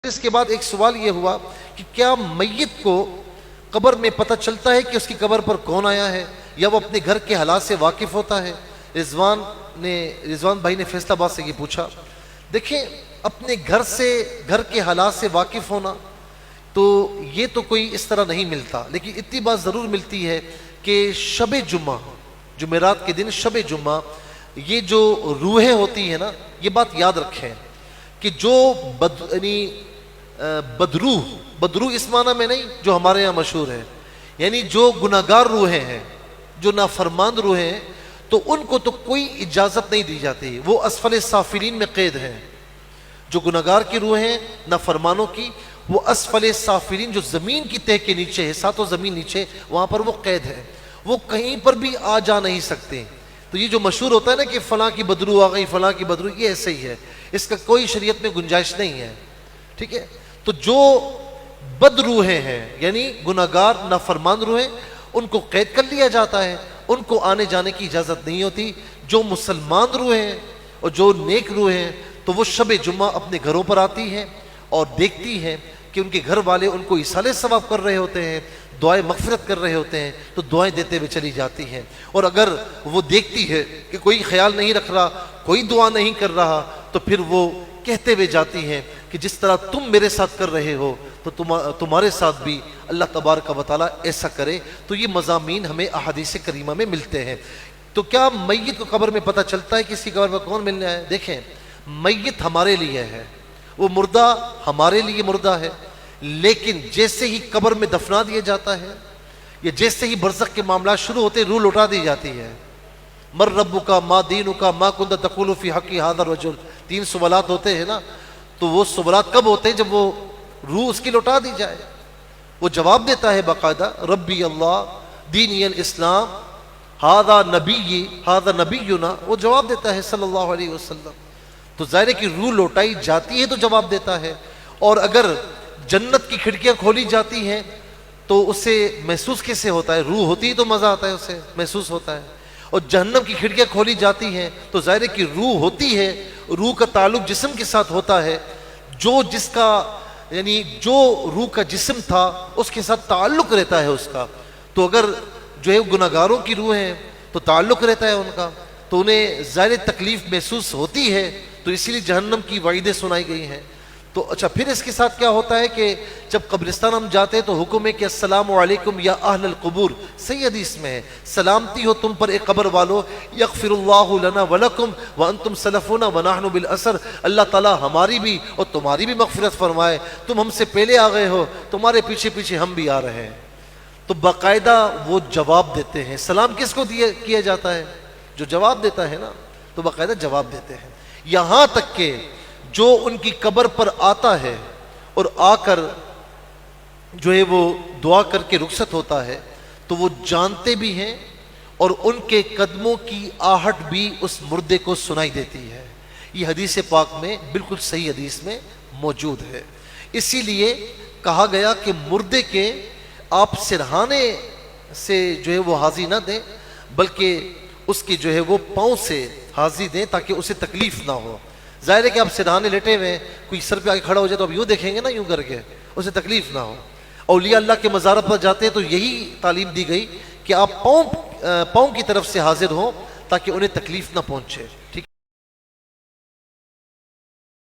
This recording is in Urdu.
اس کے بعد ایک سوال یہ ہوا کہ کیا میت کو قبر میں پتہ چلتا ہے کہ اس کی قبر پر کون آیا ہے یا وہ اپنے گھر کے حالات سے واقف ہوتا ہے؟ رضوان بھائی نے فیصلہ آباد سے یہ پوچھا۔ دیکھیں، اپنے گھر کے حالات سے واقف ہونا تو یہ تو کوئی اس طرح نہیں ملتا، لیکن اتنی بات ضرور ملتی ہے کہ شب جمعہ، جمعرات کے دن شب جمعہ، یہ جو روحیں ہوتی ہیں نا، یہ بات یاد رکھیں کہ جو بدروح اس معنی میں نہیں جو ہمارے یہاں مشہور ہے، یعنی جو گناہگار روحیں ہیں، جو نافرمان روحیں ہیں، تو ان کو تو کوئی اجازت نہیں دی جاتی، وہ اسفل سافلین میں قید ہیں۔ جو گناہگار کی روحیں نافرمانوں کی، وہ اسفل سافلین، جو زمین کی تہہ کے نیچے ہے، ساتوں زمین نیچے، وہاں پر وہ قید ہے، وہ کہیں پر بھی آ جا نہیں سکتے۔ تو یہ جو مشہور ہوتا ہے نا کہ فلاں کی بدروح آ گئی، فلاں کی بدروح، یہ ایسے ہی ہے، اس کا کوئی شریعت میں گنجائش نہیں ہے، ٹھیک ہے؟ تو جو بد روحیں ہیں، یعنی گناہگار نافرمان روحیں، ان کو قید کر لیا جاتا ہے، ان کو آنے جانے کی اجازت نہیں ہوتی۔ جو مسلمان روحیں ہیں اور جو نیک روحیں ہیں، تو وہ شب جمعہ اپنے گھروں پر آتی ہیں اور دیکھتی ہیں کہ ان کے گھر والے ان کو ایصال ثواب کر رہے ہوتے ہیں، دعائیں مغفرت کر رہے ہوتے ہیں، تو دعائیں دیتے ہوئے چلی جاتی ہیں۔ اور اگر وہ دیکھتی ہے کہ کوئی خیال نہیں رکھ رہا، کوئی دعا نہیں کر رہا، تو پھر وہ کہتے ہوئے جاتی ہیں کہ جس طرح تم میرے ساتھ کر رہے ہو تو تمہارے ساتھ بھی اللہ تبارک و تعالیٰ ایسا کرے۔ تو یہ مضامین ہمیں احادیث کریمہ میں ملتے ہیں۔ تو کیا میت کو قبر میں پتہ چلتا ہے کہ کسی قبر پر کون ملنے آیا ہے؟ دیکھیں، میت ہمارے لیے ہے، وہ مردہ ہمارے لیے مردہ ہے، لیکن جیسے ہی قبر میں دفنا دیا جاتا ہے یا جیسے ہی برزخ کے معاملات شروع ہوتے روح لوٹا دی جاتی ہے۔ مر ربک ما دینک ما کنت تقول فی حق ھذا الرجل، 3 سوالات ہوتے ہیں نا، تو وہ سوالات کب ہوتے ہیں؟ جب وہ روح اس کی لوٹا دی جائے۔ وہ جواب دیتا ہے باقاعدہ، ربی اللہ دینی الاسلام ھذا نبینا، وہ جواب دیتا ہے صلی اللہ علیہ وسلم۔ تو ظاہر ہے کہ روح لوٹائی جاتی ہے تو جواب دیتا ہے۔ اور اگر جنت کی کھڑکیاں کھولی جاتی ہیں تو اسے محسوس کیسے ہوتا ہے؟ روح ہوتی ہے تو مزہ آتا ہے، اسے محسوس ہوتا ہے۔ اور جہنم کی کھڑکیاں کھولی جاتی ہیں تو ظاہر ہے کہ روح ہوتی ہے، روح کا تعلق جسم کے ساتھ ہوتا ہے، جو روح کا جسم تھا اس کے ساتھ تعلق رہتا ہے اس کا۔ تو اگر جو ہے گناہگاروں کی روح ہیں تو تعلق رہتا ہے ان کا، تو انہیں ظاہر تکلیف محسوس ہوتی ہے، تو اسی لیے جہنم کی وعیدیں سنائی گئی ہیں۔ تو اچھا، پھر اس کے ساتھ کیا ہوتا ہے کہ جب قبرستان ہم جاتے ہیں تو حکم ہے کہ السلام علیکم یا اہل القبور، صحیح حدیث میں ہے، سلامتی ہو تم پر اے قبر والو، یغفر اللہ لنا ولکم وانتم سلفونا ونحن بالاسر، اللہ تعالیٰ ہماری بھی اور تمہاری بھی مغفرت فرمائے، تم ہم سے پہلے آ گئے ہو، تمہارے پیچھے پیچھے ہم بھی آ رہے ہیں۔ تو باقاعدہ وہ جواب دیتے ہیں۔ سلام کس کو کیا جاتا ہے؟ جو جواب دیتا ہے نا، تو باقاعدہ جواب دیتے ہیں۔ یہاں تک کہ جو ان کی قبر پر آتا ہے اور آ کر جو ہے وہ دعا کر کے رخصت ہوتا ہے، تو وہ جانتے بھی ہیں اور ان کے قدموں کی آہٹ بھی اس مردے کو سنائی دیتی ہے۔ یہ حدیث پاک میں بالکل صحیح حدیث میں موجود ہے۔ اسی لیے کہا گیا کہ مردے کے آپ سرہانے سے جو ہے وہ حاضی نہ دیں، بلکہ اس کے جو ہے وہ پاؤں سے حاضی دیں تاکہ اسے تکلیف نہ ہو۔ ظاہر ہے کہ آپ سرہانے لیٹے ہوئے ہیں، کوئی سر پہ آگے کھڑا ہو جائے تو آپ یوں دیکھیں گے نا، یوں کر کے، اسے تکلیف نہ ہو۔ اولیاء اللہ کے مزارات پر جاتے ہیں تو یہی تعلیم دی گئی کہ آپ پاؤں کی طرف سے حاضر ہوں تاکہ انہیں تکلیف نہ پہنچے۔